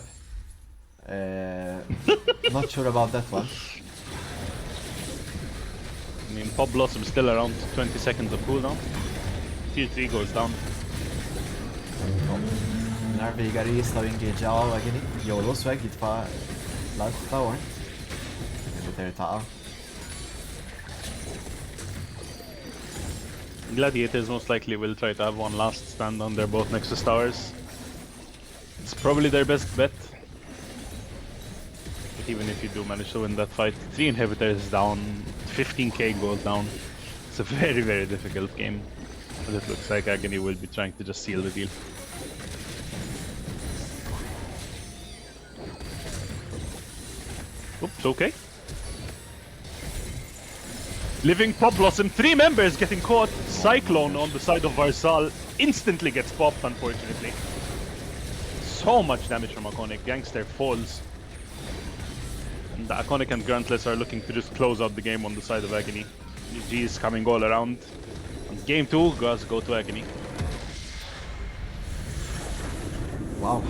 Not sure about that one. I mean, Pop Blossom still around 20 seconds of cooldown. Tier 3 goes down. Narvi għari jistaw ingagġaw Agony. Jow l-osweg jitfa l-alt tower. Taqa. Gladiators most likely will try to have one last stand on their both Nexus towers. It's probably their best bet. But even if you do manage to win that fight, 3 inhibitors down, 15k gold down. It's a very difficult game. But it looks like Agony will be trying to just seal the deal. Oops, okay. Living Pop Blossom, 3 members getting caught. Cyclone on the side of Varsal instantly gets popped, unfortunately. So much damage from Iconic. Gangster falls. And the Iconic and Grantless are looking to just close out the game on the side of Agony. GG is coming all around. And game 2 does go to Agony. Wow.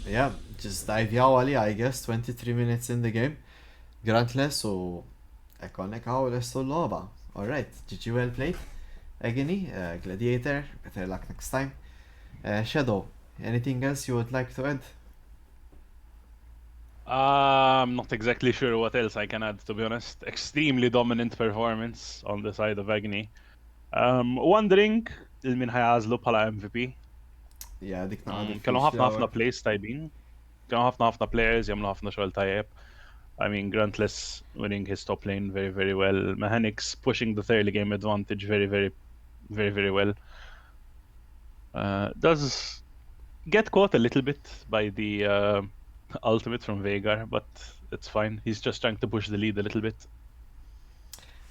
Yeah, just dive għali, I guess, 23 minutes in the game. Grantless u Iconic għaw l-estu l-loba. Alright, GG well played. Agony, Gladiator, better luck next time. Shadow, anything else you would like to add? I'm not exactly sure what else I can add, to be honest. Extremely dominant performance on the side of Agony. Wondering, il-min ħajazlu bħala MVP. Yeah, dik naqad. Kellhom ħafna plays tajbin. Kellhom ħafna players jagħmlu ħafna xogħol tajjeb. I mean, Grantless winning his top lane very, very well. Mechanics pushing the early game advantage very, very, very, very well. Does get caught a little bit by the ultimate from Veigar, but it's fine. He's just trying to push the lead a little bit.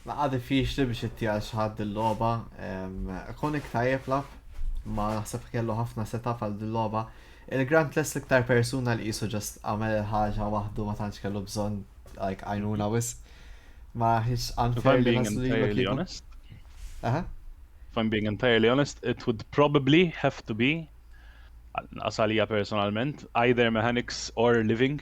Ma għad diffiċli biex ittijal xaħad il-loba. Konik tajjeb lab, ma naħseb kellu ħafna setup għal il-loba. Il-Grantless l-iktar persuna li jisu ġast għamel ħaġa wahdu ma tantx kellu bżon like għajnuna wis. Ma ħiċ If I'm unfair li being naslu li entirely honest, Aha. if I'm being entirely honest, it would probably have to be Asalia personalment, either mechanics or living.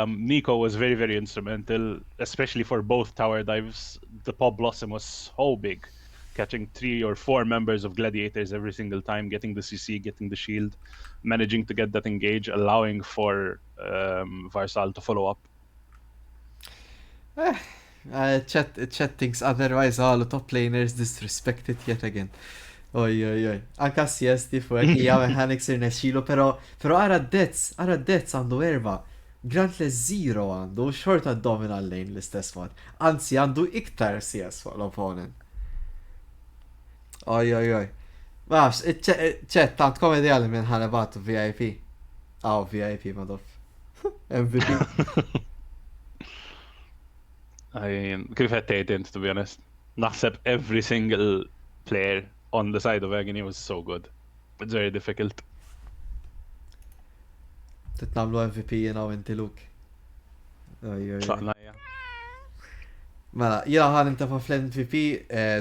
Nico was very, very instrumental, especially for both tower dives. The pop blossom was so big, catching 3 or 4 members of gladiators every single time, getting the CC, getting the shield, managing to get that engage, allowing for Varsal to follow up. Chat thinks otherwise all the top laners disrespected yet again. Oj. Anka CST fuq hija mechanics irnexxielu, pero ara d-dets għandu 4. Grantless 0 għandu xorta dominal lane l-istess mod. Anzi għandu iktar CS fuq l-opponent. Oj. Max, ċet tant komedjali minn ħanebatu VIP. VIP madof. MVP. Kif għettejt to be honest. Naħseb every single player on the side of Agony was so good. It's very difficult. Titnamlu MVP jena u inti Luke. Tlaqna, ja. Mela, jena ħan intafa fl-MVP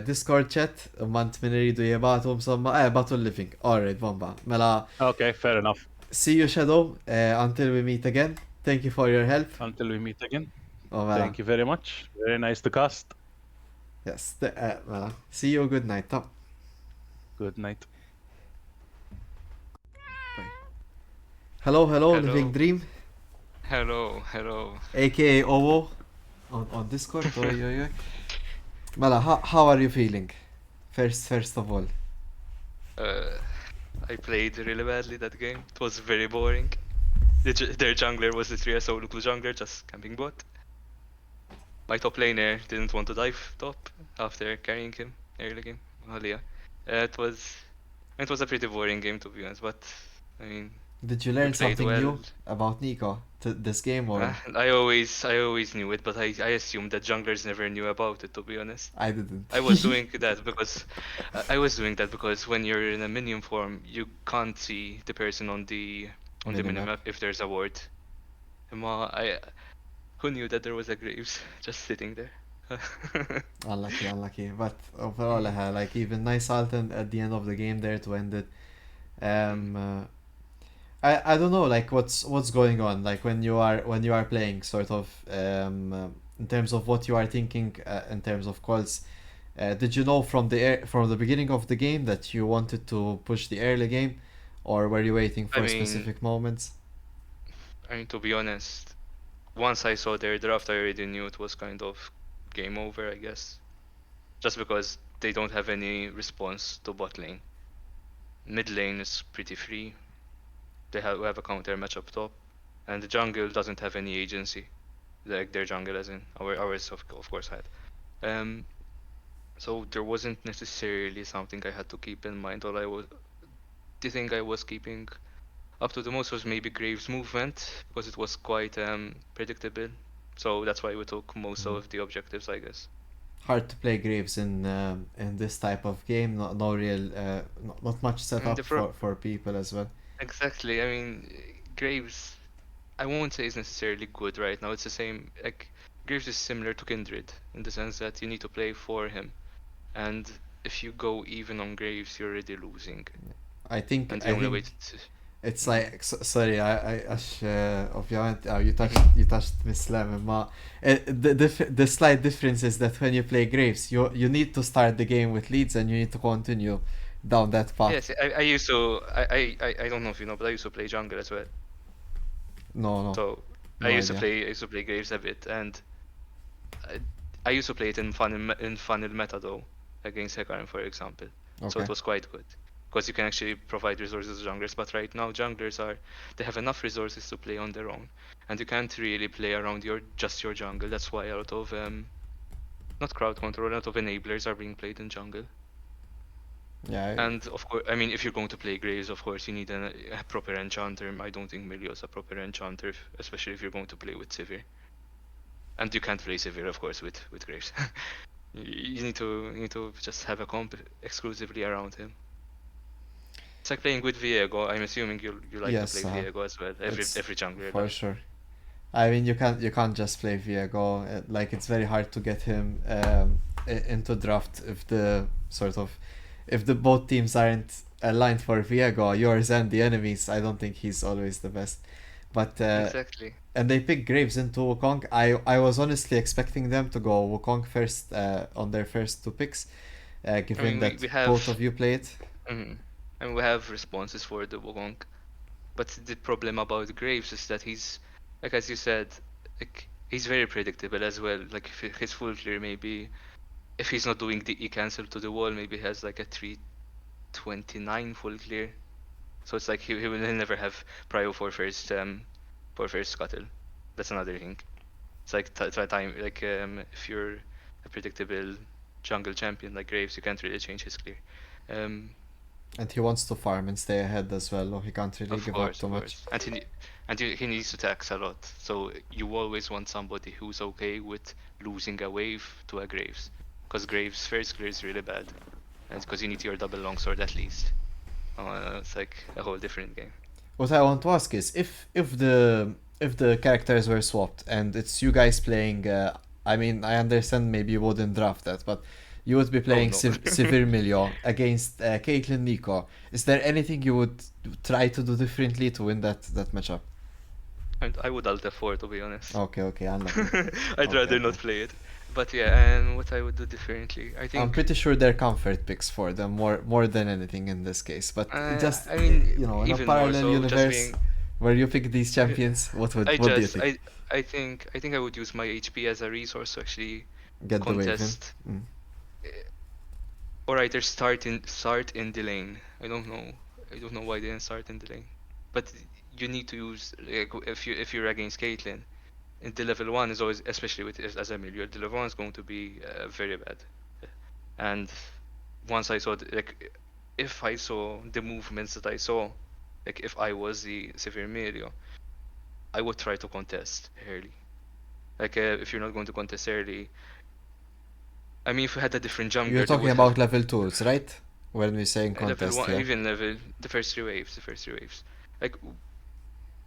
Discord chat, mant minn iridu jibatu, insomma, batu l-living. Alright, bomba. Mela, Okay, fair enough. see you Shadow, until we meet again. Thank you for your help. Until we meet again. Mela. Thank you very much. Very nice to cast. Yes, mela. See you, good night. Ta. Good night. Hello, Hello. Living Dream, Hello. aka Owo, on Discord. Oj. Mela, how are you feeling? First of all. I played really badly that game. It was very boring. Their jungler was literally a solo blue jungler just camping bot. My top laner didn't want to dive top after carrying him early game. Halia. It was a pretty boring game to be honest, but I mean, Did you learn we played something new well. about Nico this game or? I always knew it, but I assumed that junglers never knew about it, to be honest. I didn't. I was doing that because when you're in a minion form, you can't see the person on the minimap if there's a ward. Who knew that there was a Graves just sitting there? Unlucky. But overall, like even nice ult at the end of the game there to end it. I don't know like what's going on like when you are playing sort of in terms of what you are thinking in terms of calls. Did you know from the beginning of the game that you wanted to push the early game, or were you waiting for specific moments? I mean, to be honest, once I saw their draft, I already knew it was kind of game over, I guess. Just because they don't have any response to bot lane. Mid lane is pretty free. They have a counter match up top, and the jungle doesn't have any agency, like their jungle as in ours of course had. So there wasn't necessarily something I had to keep in mind. The thing I was keeping up to the most was maybe Graves' movement, because it was quite predictable. So that's why we took most of the objectives, I guess. Hard to play Graves in this type of game. No real, not much setup for people as well. Exactly. I mean, Graves, I won't say is necessarily good right now. It's the same. Like Graves is similar to Kindred in the sense that you need to play for him, and if you go even on Graves, you're already losing. I think. And the only way to It's like sorry, ovvjament you touched Miss Lemon, ma the slight difference is that when you play Graves, you need to start the game with leads and you need to continue down that path. Yes, I used to. I don't know if you know, but I used to play jungle as well. No. So No I used idea. to play Graves a bit, and I used to play it in funnel meta though, against Hecarim for example. So Okay. it was quite good. because you can actually provide resources to junglers. But right now, they have enough resources to play on their own, and you can't really play around just your jungle. That's why a lot of not crowd control, a lot of enablers are being played in jungle. Yeah, And of course, I mean, if you're going to play Graves, of course, you need a proper enchanter. I don't think Milio's a proper enchanter, especially if you're going to play with Sivir. And you can't play Sivir, of course, with Graves. You need to just have a comp exclusively around him. It's like playing with Viego. I'm assuming you like Yes, to play Viego as well. it's Every jungler for does. sure. I mean, you can't just play Viego. Like, it's very hard to get him into draft if the both teams aren't aligned for Viego, yours and the enemies. I don't think he's always the best. But Exactly. and they pick Graves into Wukong. I was honestly expecting them to go Wukong first on their first two picks, given mean, that we have- both of you play it. Mhm. And we have responses for the Wukong. But the problem about Graves is that he's, like as you said, like he's very predictable as well. Like if his full clear maybe, if he's not doing the E cancel to the wall, maybe he has like a 329 full clear. So it's like he will never have prio for first scuttle. That's another thing. It's like time like if you're a predictable jungle champion like Graves, you can't really change his clear. And he wants to farm and stay ahead as well, or he can't really Of give course, up too of much. course. He needs to tax a lot. So you always want somebody who's okay with losing a wave to a Graves, because Graves first clear is really bad, and because you need your double longsword at least. It's like a whole different game. What I want to ask is if the characters were swapped and it's you guys playing. I mean, I understand maybe you wouldn't draft that, but you would be playing no. Sivir Milio against Caitlyn Nico. Is there anything you would try to do differently to win that matchup? And I would alt F4 to be honest. Okay, unlucky. I'd Okay, rather not okay. play it. But yeah, and what I would do differently, I I'm think. pretty sure they're comfort picks for them more than anything in this case. But just I mean, in a even more parallel so, just universe being. where you pick these champions, what do you think? I think I would use my HP as a resource to actually Get the wave in. contest, or either start in the lane. I don't know why they didn't start in the lane, but you need to use, like, if you're against Caitlyn, in the level 1 is always, especially with as Emilio, the level 1 is going to be very bad. And once I saw if I saw the movements that I saw, like if I was the Severe Emilio, I would try to contest early. Like if you're not going to contest early, I mean, if we had a different jungler, You're they talking would about level 2s, right? When we're saying level contest, 1, yeah. even level the first three waves. Like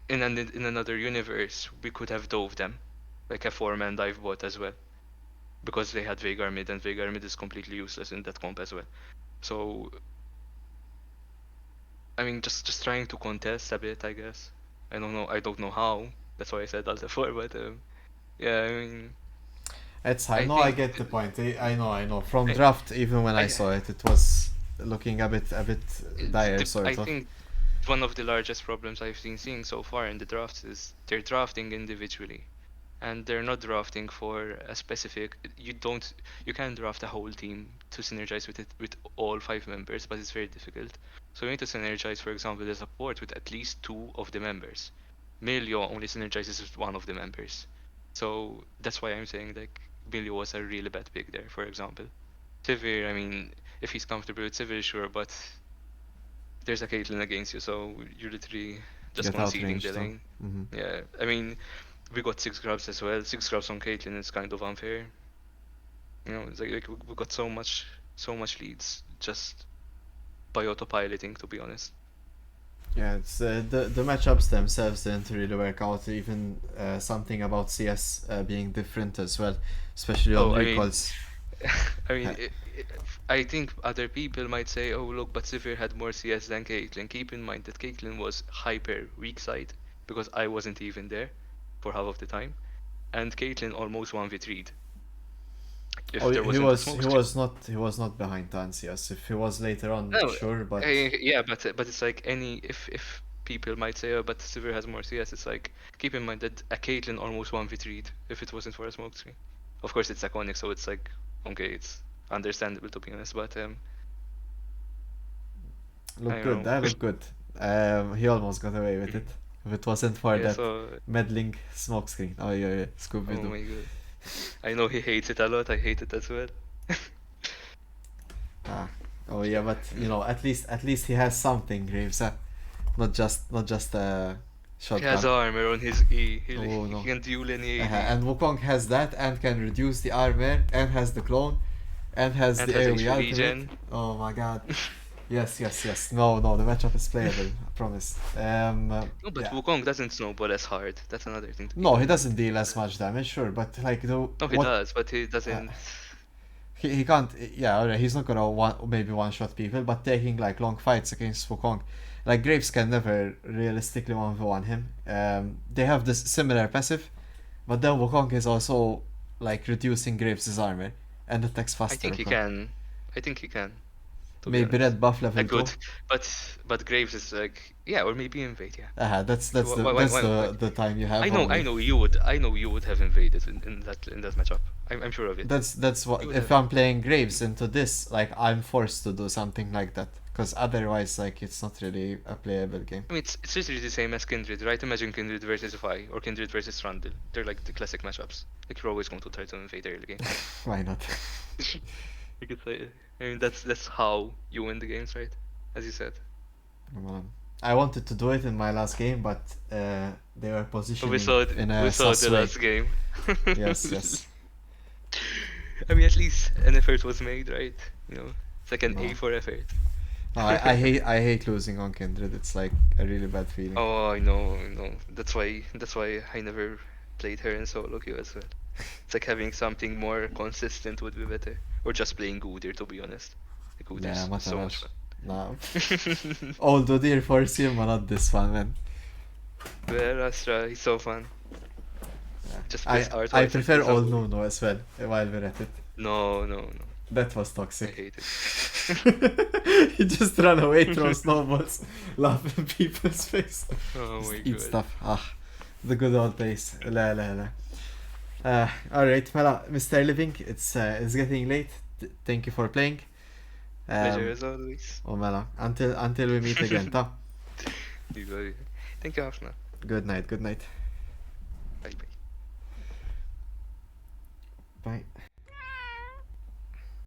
in another universe, we could have dove them, like a 4-man dive bot as well, because they had Veigar mid, and Veigar mid is completely useless in that comp as well. So I mean, just trying to contest a bit, I guess. I don't know how. That's why I said Alta 4, but yeah, I mean, It's I I think- get the point. I know. From I- draft, even when I I- saw it, it was looking a bit dire, I sort of. think one of the largest problems I've been seeing so far in the drafts is they're drafting individually, and they're not drafting for a specific. You can't draft a whole team to synergize with all 5 members, but it's very difficult. So you need to synergize, for example, the support with at least 2 of the members. Milio only synergizes with 1 of the members. So that's why I'm saying like Milio was a really bad pick there, for example. Sivir, I mean, if he's comfortable with Sivir, sure, but there's a Caitlyn against you, so you're literally just Get conceding outranged, the huh? lane. Mhm. Yeah, I mean, we got 6 grabs as well. 6 grabs on Caitlyn is kind of unfair. You know, it's like we got so much leads just by autopiloting, to be honest. Yeah, it's the matchups themselves didn't really work out. Even something about CS being different as well, especially on I mean, recalls. I mean, I think other people might say, oh look, but Sivir had more CS than Caitlyn. Keep in mind that Caitlyn was hyper weak side, because I wasn't even there for half of the time, and Caitlyn almost 1v3'd. If there he wasn't a smoke screen. he was not behind Tancias. If he was later on, No, sure, but yeah, but it's like if people might say, oh, but Sivir has more CS, it's like, keep in mind that a Caitlyn almost 1v3'd if it wasn't for a smoke screen. Of course, it's iconic, so it's like, okay, it's understandable, to be honest, but Looked I good, know. looked good. He almost got away with it. If it wasn't for Yeah, that so meddling smoke screen. Oh yeah, oh Scooby-Doo. my god. I know he hates it a lot. I hate it as well. Ah. Oh yeah, but you know, at least he has something, Graves. Not just a He has shotgun. armor on his E. Oh, He no. can duel any AD. And Wukong has that and can reduce the armor and has the clone and has And the has AoE HP ultimate. regen. Oh my god. Yes. No, the matchup is playable. I promise. No, but Yeah. Wukong doesn't snowball as hard. That's another thing to keep No, in he mind. doesn't deal as much damage, sure, but like No, he does, but he doesn't. he can't. Yeah, alright, he's not gonna maybe one shot people, but taking like long fights against Wukong, like Graves can never realistically 1v1 him. They have this similar passive, but then Wukong is also like reducing Graves' armor and attacks I faster. think he Wukong. can. I think he can. To be Maybe honest. red buff level I 2. could, but Graves is like, yeah, or maybe invade. Yeah. That's Why- why- why- the time you have. I know only. I know you would have invaded in that matchup. I'm sure of it. That's what You would if have. I'm playing Graves into this, like I'm forced to do something like that, because otherwise, like it's not really a playable game. I mean, it's literally the same as Kindred, right? Imagine Kindred versus Vi or Kindred versus Trundle. They're like the classic matchups. Like you're always going to try to invade early game. Why not? You could say. I mean, that's how you win the games, right? As you said. I wanted to do it in my last game, but they were positioning We saw in a we saw sus the way. last game. Yes. I mean, at least an effort was made, right? You know, it's like an No. A for effort. No, I hate losing on Kindred. It's like a really bad feeling. Oh, I know. That's why I never played her in solo queue as well. It's like having something more consistent would be better, or just playing Goodir, to be honest. Like Goodir's Yeah, so much fun. No. Although dear Force him, but not this one, man. Well, Astra, he's so fun. Yeah. Just press R I twice prefer and all it's a- Nuno as well, while we're at it. No. That was I toxic. hate it. He just ran away, throw snowballs, laugh in people's face. Oh Just my eat god. stuff. The good old days. La. Alright, mela, Mr. Living, it's getting late. Thank you for playing. Pleasure as always. Mela, until we meet again, ta. You got it. Thank you, Afna. Good night. Bye bye. Bye.